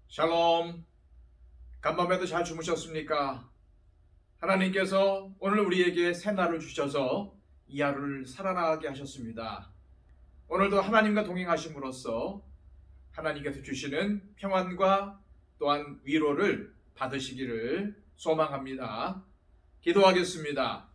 샬롬. 간밤에도 잘 주무셨습니까? 하나님께서 오늘 우리에게 새 날을 주셔서 이 하루를 살아나게 하셨습니다. 오늘도 하나님과 동행하심으로써 하나님께서 주시는 평안과 또한 위로를 받으시기를 소망합니다. 기도하겠습니다.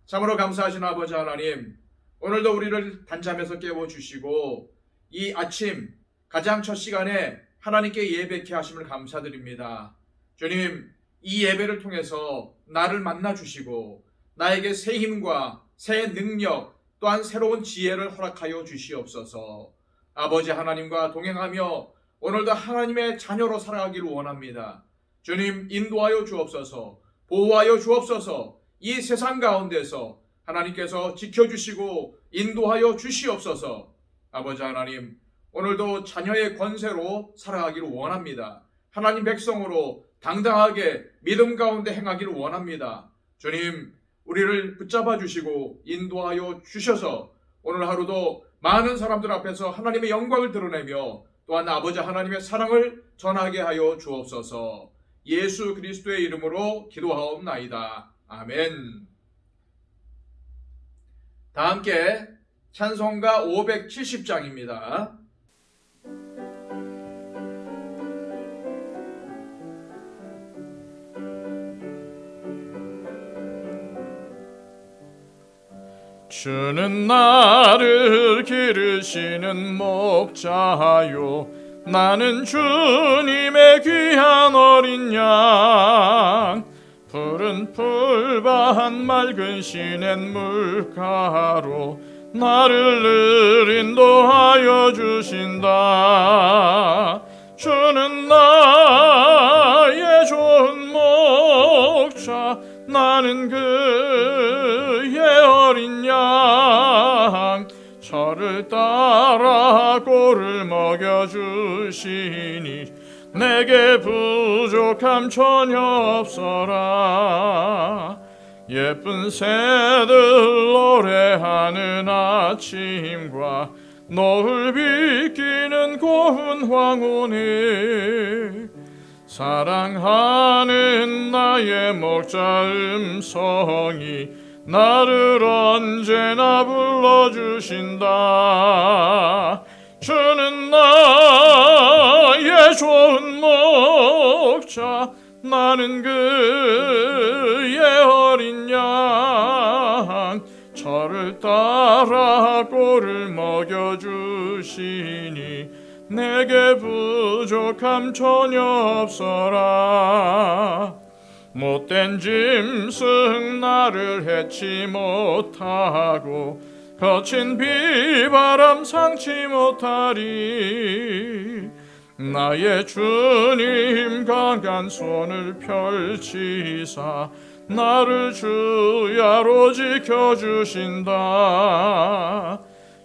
참으로 감사하신 아버지 하나님, 오늘도 우리를 단잠에서 깨워주시고 이 아침 가장 첫 시간에 하나님께 예배케 하심을 감사드립니다. 주님, 이 예배를 통해서 나를 만나주시고 나에게 새 힘과 새 능력 또한 새로운 지혜를 허락하여 주시옵소서. 아버지 하나님과 동행하며 오늘도 하나님의 자녀로 살아가기를 원합니다. 주님, 인도하여 주옵소서. 보호하여 주옵소서. 이 세상 가운데서 하나님께서 지켜주시고 인도하여 주시옵소서. 아버지 하나님, 오늘도 자녀의 권세로 살아가기를 원합니다. 하나님 백성으로 당당하게 믿음 가운데 행하기를 원합니다. 주님, 우리를 붙잡아 주시고 인도하여 주셔서 오늘 하루도 많은 사람들 앞에서 하나님의 영광을 드러내며 또한 아버지 하나님의 사랑을 전하게 하여 주옵소서. 예수 그리스도의 이름으로 기도하옵나이다. 아멘. 다 함께 찬송가 570장입니다. 주는 나를 기르시는 목자요, 나는 주님의 귀한 어린 양. 푸른 풀밭 맑은 시냇 물가로 나를 늘 인도하여 주신다. 주는 나의 좋은 목자, 나는 그의 어린 양. 저를 따라 꼴을 먹여주시니 내게 부족함 전혀 없어라. 예쁜 새들 노래하는 아침과 노을 비끼는 고운 황혼에 사랑하는 나의 목자 음성이 나를 언제나 불러주신다. 주는 나의 좋은 목자, 나는 그의 어린 양. 저를 따라 꼴을 먹여주시니 내게 부족함 전혀 없어라. 못된 짐승 나를 해치 못하고 거친 비바람 상치 못하리. 나의 주님 강한 손을 펼치사 나를 주야로 지켜주신다.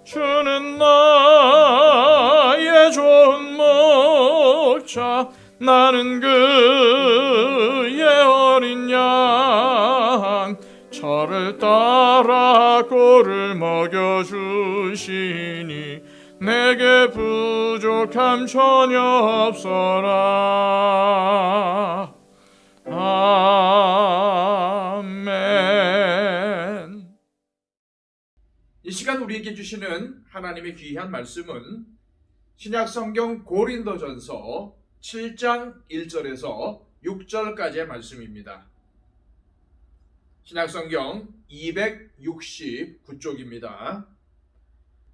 주는 나의 좋은 목자, 나는 그의 어린 양. 저를 따라 꼴을 먹여주시니 내게 부족함 전혀 없어라. 아멘. 이 시간 우리에게 주시는 하나님의 귀한 말씀은 신약성경 고린도전서 7장 1절에서 6절까지의 말씀입니다. 신약성경 269쪽입니다.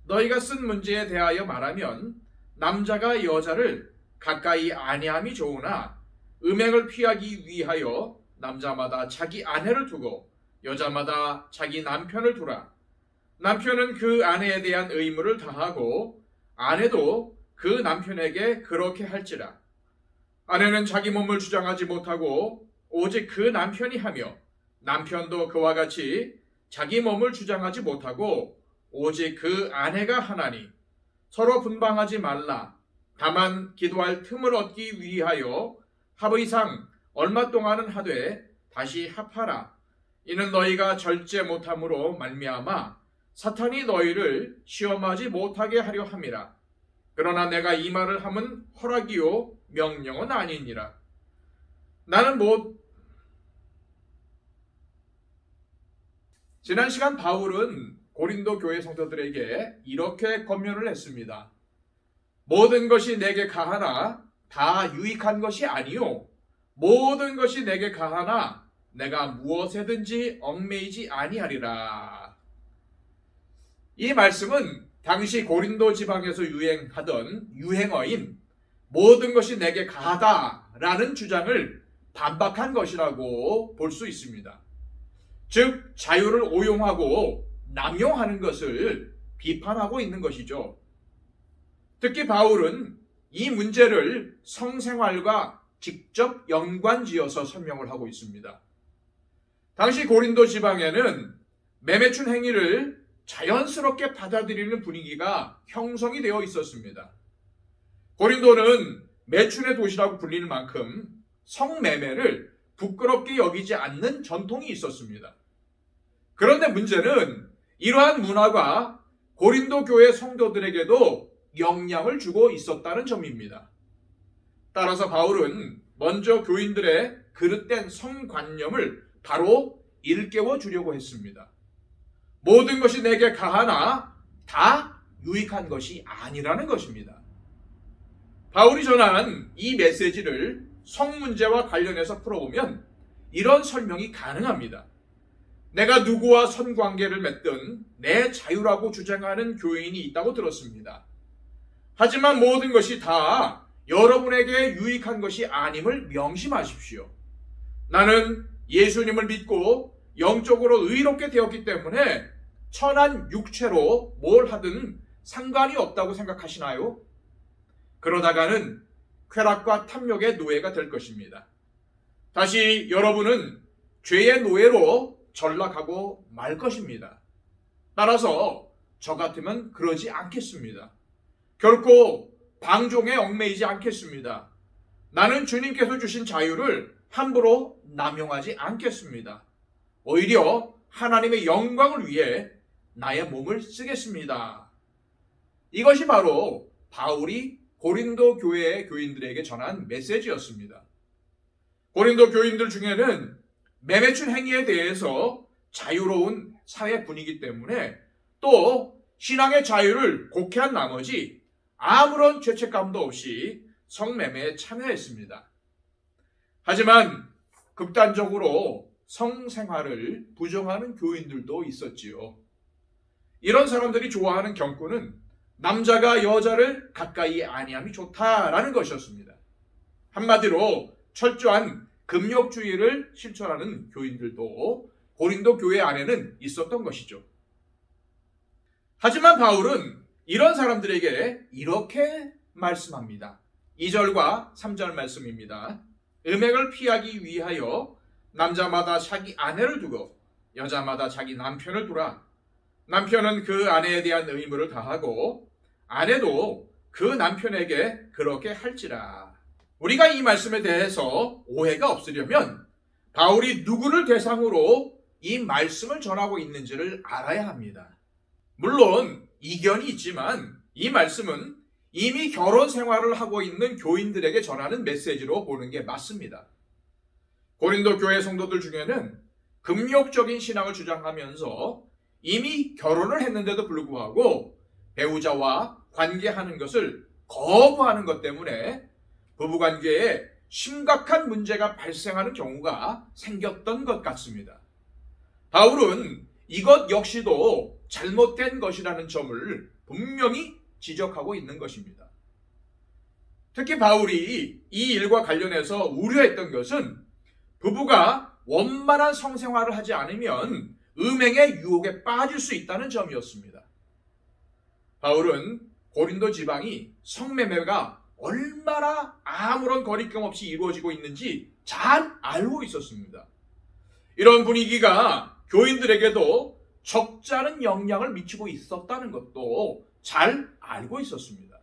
너희가 쓴 문제에 대하여 말하면 남자가 여자를 가까이 아니함이 좋으나 음행을 피하기 위하여 남자마다 자기 아내를 두고 여자마다 자기 남편을 두라. 남편은 그 아내에 대한 의무를 다하고 아내도 그 남편에게 그렇게 할지라. 아내는 자기 몸을 주장하지 못하고 오직 그 남편이 하며 남편도 그와 같이 자기 몸을 주장하지 못하고 오직 그 아내가 하나니 서로 분방하지 말라. 다만 기도할 틈을 얻기 위하여 합의상 얼마 동안은 하되 다시 합하라. 이는 너희가 절제 못함으로 말미암아 사탄이 너희를 시험하지 못하게 하려 함이라. 그러나 내가 이 말을 함은 허락이요 명령은 아니니라. 나는 지난 시간 바울은 고린도 교회 성도들에게 이렇게 권면을 했습니다. 모든 것이 내게 가하나 다 유익한 것이 아니요 모든 것이 내게 가하나 내가 무엇에든지 얽매이지 아니하리라. 이 말씀은 당시 고린도 지방에서 유행하던 유행어인 모든 것이 내게 가하다라는 주장을 반박한 것이라고 볼 수 있습니다. 즉 자유를 오용하고 남용하는 것을 비판하고 있는 것이죠. 특히 바울은 이 문제를 성생활과 직접 연관지어서 설명을 하고 있습니다. 당시 고린도 지방에는 매매춘 행위를 자연스럽게 받아들이는 분위기가 형성이 되어 있었습니다. 고린도는 매춘의 도시라고 불리는 만큼 성매매를 부끄럽게 여기지 않는 전통이 있었습니다. 그런데 문제는 이러한 문화가 고린도 교회 성도들에게도 영향을 주고 있었다는 점입니다. 따라서 바울은 먼저 교인들의 그릇된 성관념을 바로 일깨워 주려고 했습니다. 모든 것이 내게 가하나 다 유익한 것이 아니라는 것입니다. 바울이 전한 이 메시지를 성 문제와 관련해서 풀어보면 이런 설명이 가능합니다. 내가 누구와 선관계를 맺든 내 자유라고 주장하는 교인이 있다고 들었습니다. 하지만 모든 것이 다 여러분에게 유익한 것이 아님을 명심하십시오. 나는 예수님을 믿고 영적으로 의롭게 되었기 때문에 천한 육체로 뭘 하든 상관이 없다고 생각하시나요? 그러다가는 쾌락과 탐욕의 노예가 될 것입니다. 다시 여러분은 죄의 노예로 전락하고 말 것입니다. 따라서 저 같으면 그러지 않겠습니다. 결코 방종에 얽매이지 않겠습니다. 나는 주님께서 주신 자유를 함부로 남용하지 않겠습니다. 오히려 하나님의 영광을 위해 나의 몸을 쓰겠습니다. 이것이 바로 바울이 고린도 교회의 교인들에게 전한 메시지였습니다. 고린도 교인들 중에는 매매춘 행위에 대해서 자유로운 사회 분위기 때문에 또 신앙의 자유를 곡해한 나머지 아무런 죄책감도 없이 성매매에 참여했습니다. 하지만 극단적으로 성생활을 부정하는 교인들도 있었지요. 이런 사람들이 좋아하는 경고는 남자가 여자를 가까이 아니함이 좋다라는 것이었습니다. 한마디로 철저한 금욕주의를 실천하는 교인들도 고린도 교회 안에는 있었던 것이죠. 하지만 바울은 이런 사람들에게 이렇게 말씀합니다. 2절과 3절 말씀입니다. 음행을 피하기 위하여 남자마다 자기 아내를 두고 여자마다 자기 남편을 두라. 남편은 그 아내에 대한 의무를 다하고 아내도 그 남편에게 그렇게 할지라. 우리가 이 말씀에 대해서 오해가 없으려면 바울이 누구를 대상으로 이 말씀을 전하고 있는지를 알아야 합니다. 물론 이견이 있지만 이 말씀은 이미 결혼 생활을 하고 있는 교인들에게 전하는 메시지로 보는 게 맞습니다. 고린도 교회 성도들 중에는 금욕적인 신앙을 주장하면서 이미 결혼을 했는데도 불구하고 배우자와 관계하는 것을 거부하는 것 때문에 부부관계에 심각한 문제가 발생하는 경우가 생겼던 것 같습니다. 바울은 이것 역시도 잘못된 것이라는 점을 분명히 지적하고 있는 것입니다. 특히 바울이 이 일과 관련해서 우려했던 것은 부부가 원만한 성생활을 하지 않으면 음행의 유혹에 빠질 수 있다는 점이었습니다. 바울은 고린도 지방이 성매매가 얼마나 아무런 거리낌 없이 이루어지고 있는지 잘 알고 있었습니다. 이런 분위기가 교인들에게도 적지 않은 영향을 미치고 있었다는 것도 잘 알고 있었습니다.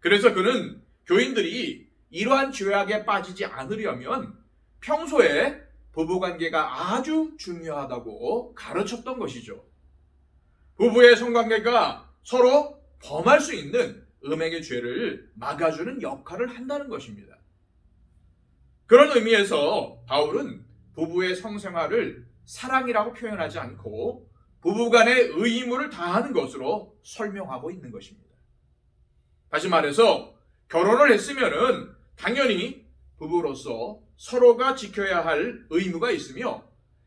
그래서 그는 교인들이 이러한 죄악에 빠지지 않으려면 평소에 부부관계가 아주 중요하다고 가르쳤던 것이죠. 부부의 성관계가 서로 범할 수 있는 음행의 죄를 막아주는 역할을 한다는 것입니다. 그런 의미에서 바울은 부부의 성생활을 사랑이라고 표현하지 않고 부부간의 의무를 다하는 것으로 설명하고 있는 것입니다. 다시 말해서 결혼을 했으면은 당연히 부부로서 서로가 지켜야 할 의무가 있으며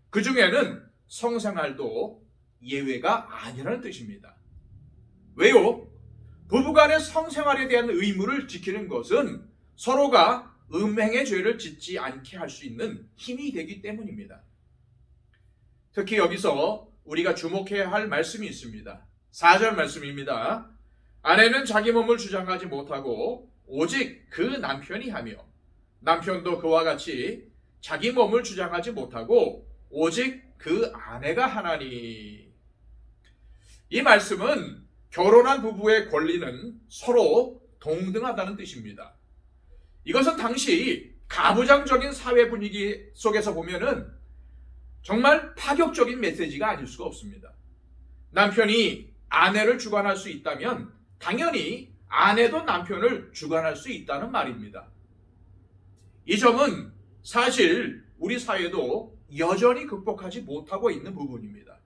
그 중에는 성생활도 예외가 아니라는 뜻입니다. 왜요? 부부간의 성생활에 대한 의무를 지키는 것은 서로가 음행의 죄를 짓지 않게 할 수 있는 힘이 되기 때문입니다. 특히 여기서 우리가 주목해야 할 말씀이 있습니다. 4절 말씀입니다. 아내는 자기 몸을 주장하지 못하고 오직 그 남편이 하며 남편도 그와 같이 자기 몸을 주장하지 못하고 오직 그 아내가 하나니. 이 말씀은 결혼한 부부의 권리는 서로 동등하다는 뜻입니다. 이것은 당시 가부장적인 사회 분위기 속에서 보면은 정말 파격적인 메시지가 아닐 수가 없습니다. 남편이 아내를 주관할 수 있다면 당연히 아내도 남편을 주관할 수 있다는 말입니다. 이 점은 사실 우리 사회도 여전히 극복하지 못하고 있는 부분입니다.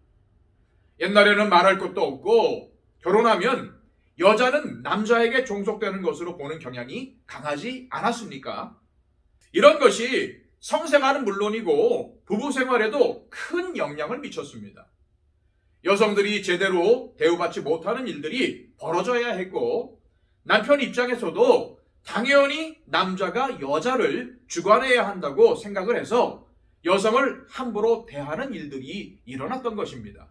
옛날에는 말할 것도 없고 결혼하면 여자는 남자에게 종속되는 것으로 보는 경향이 강하지 않았습니까? 이런 것이 성생활은 물론이고 부부 생활에도 큰 영향을 미쳤습니다. 여성들이 제대로 대우받지 못하는 일들이 벌어져야 했고 남편 입장에서도 당연히 남자가 여자를 주관해야 한다고 생각을 해서 여성을 함부로 대하는 일들이 일어났던 것입니다.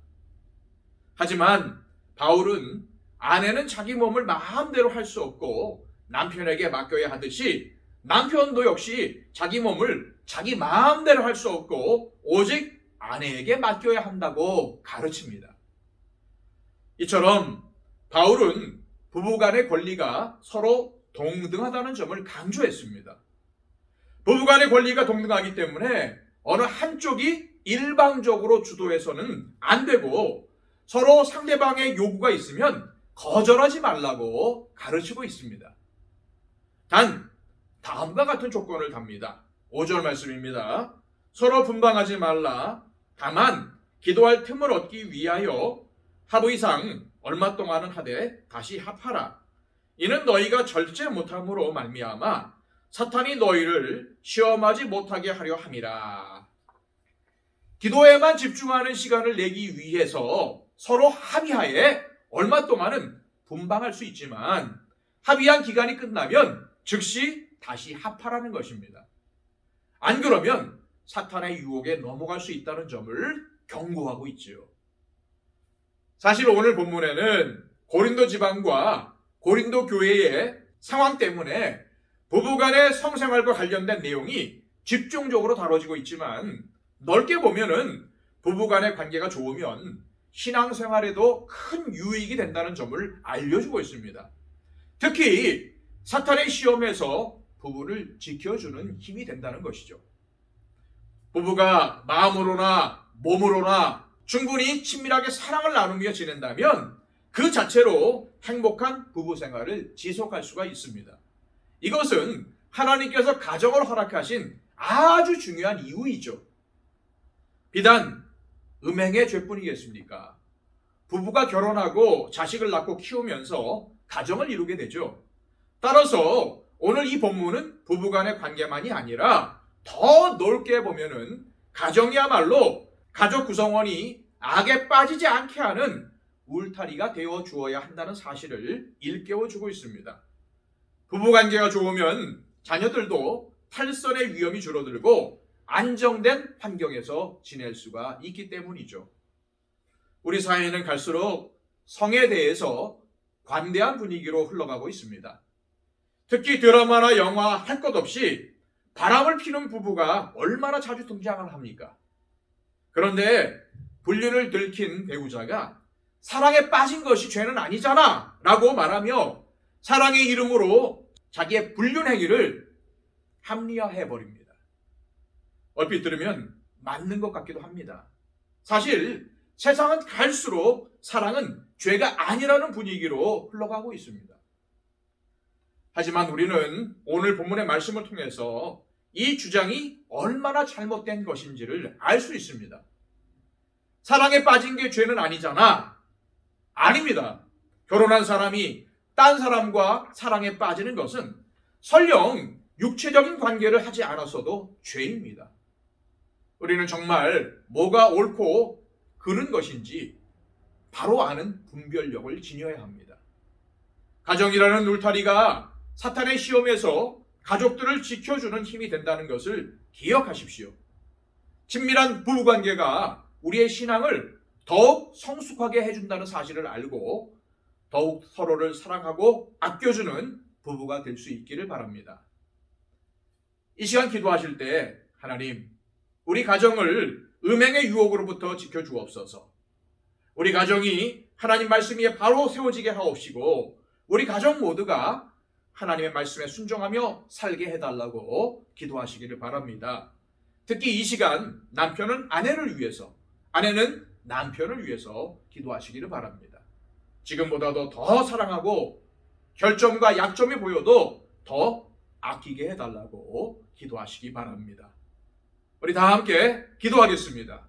하지만 바울은 아내는 자기 몸을 마음대로 할 수 없고 남편에게 맡겨야 하듯이 남편도 역시 자기 몸을 자기 마음대로 할 수 없고 오직 아내에게 맡겨야 한다고 가르칩니다. 이처럼 바울은 부부간의 권리가 서로 동등하다는 점을 강조했습니다. 부부간의 권리가 동등하기 때문에 어느 한쪽이 일방적으로 주도해서는 안 되고 서로 상대방의 요구가 있으면 거절하지 말라고 가르치고 있습니다. 단 다음과 같은 조건을 답니다. 5절 말씀입니다. 서로 분방하지 말라. 다만 기도할 틈을 얻기 위하여 하루 이상 얼마 동안은 하되 다시 합하라. 이는 너희가 절제 못함으로 말미암아 사탄이 너희를 시험하지 못하게 하려 함이라. 기도에만 집중하는 시간을 내기 위해서 서로 합의하에 얼마 동안은 분방할 수 있지만 합의한 기간이 끝나면 즉시 다시 합하라는 것입니다. 안 그러면 사탄의 유혹에 넘어갈 수 있다는 점을 경고하고 있지요. 사실 오늘 본문에는 고린도 지방과 고린도 교회의 상황 때문에 부부간의 성생활과 관련된 내용이 집중적으로 다뤄지고 있지만 넓게 보면은 부부간의 관계가 좋으면 신앙생활에도 큰 유익이 된다는 점을 알려주고 있습니다. 특히 사탄의 시험에서 부부를 지켜주는 힘이 된다는 것이죠. 부부가 마음으로나 몸으로나 충분히 친밀하게 사랑을 나누며 지낸다면 그 자체로 행복한 부부 생활을 지속할 수가 있습니다. 이것은 하나님께서 가정을 허락하신 아주 중요한 이유이죠. 비단 음행의 죄뿐이겠습니까? 부부가 결혼하고 자식을 낳고 키우면서 가정을 이루게 되죠. 따라서 오늘 이 본문은 부부간의 관계만이 아니라 더 넓게 보면은 가정이야말로 가족 구성원이 악에 빠지지 않게 하는 울타리가 되어 주어야 한다는 사실을 일깨워주고 있습니다. 부부관계가 좋으면 자녀들도 탈선의 위험이 줄어들고 안정된 환경에서 지낼 수가 있기 때문이죠. 우리 사회는 갈수록 성에 대해서 관대한 분위기로 흘러가고 있습니다. 특히 드라마나 영화 할 것 없이 바람을 피는 부부가 얼마나 자주 등장을 합니까? 그런데 불륜을 들킨 배우자가 사랑에 빠진 것이 죄는 아니잖아 라고 말하며 사랑의 이름으로 자기의 불륜 행위를 합리화해버립니다. 얼핏 들으면 맞는 것 같기도 합니다. 사실 세상은 갈수록 사랑은 죄가 아니라는 분위기로 흘러가고 있습니다. 하지만 우리는 오늘 본문의 말씀을 통해서 이 주장이 얼마나 잘못된 것인지를 알 수 있습니다. 사랑에 빠진 게 죄는 아니잖아. 아닙니다. 결혼한 사람이 딴 사람과 사랑에 빠지는 것은 설령 육체적인 관계를 하지 않았어도 죄입니다. 우리는 정말 뭐가 옳고 그른 것인지 바로 아는 분별력을 지녀야 합니다. 가정이라는 울타리가 사탄의 시험에서 가족들을 지켜주는 힘이 된다는 것을 기억하십시오. 친밀한 부부관계가 우리의 신앙을 더욱 성숙하게 해준다는 사실을 알고 더욱 서로를 사랑하고 아껴주는 부부가 될 수 있기를 바랍니다. 이 시간 기도하실 때 하나님, 우리 가정을 음행의 유혹으로부터 지켜주옵소서. 우리 가정이 하나님 말씀 위에 바로 세워지게 하옵시고 우리 가정 모두가 하나님의 말씀에 순종하며 살게 해달라고 기도하시기를 바랍니다. 특히 이 시간 남편은 아내를 위해서, 아내는 남편을 위해서 기도하시기를 바랍니다. 지금보다도 더 사랑하고 결점과 약점이 보여도 더 아끼게 해달라고 기도하시기 바랍니다. 우리 다 함께 기도하겠습니다.